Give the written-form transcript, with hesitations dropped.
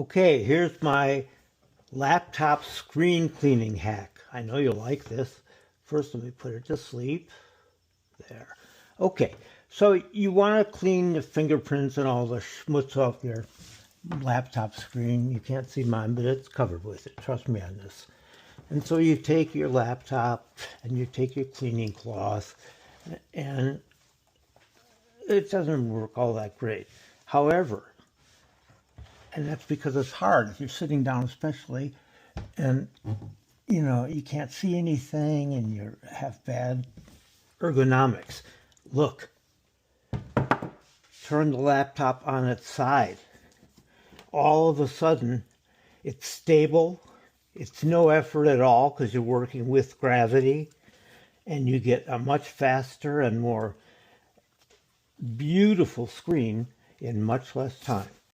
Okay, here's my laptop screen cleaning hack. I know you'll like this. First, let me put it to sleep. There. Okay, so you want to clean the fingerprints and all the schmutz off your laptop screen. You can't see mine, but it's covered with it. Trust me on this. And so you take your laptop and you take your cleaning cloth, and it doesn't work all that great. However, and that's because it's hard if you're sitting down especially, and you can't see anything and you have bad ergonomics. Look, turn the laptop on its side. All of a sudden, it's stable. It's no effort at all because you're working with gravity, and you get a much faster and more beautiful screen in much less time.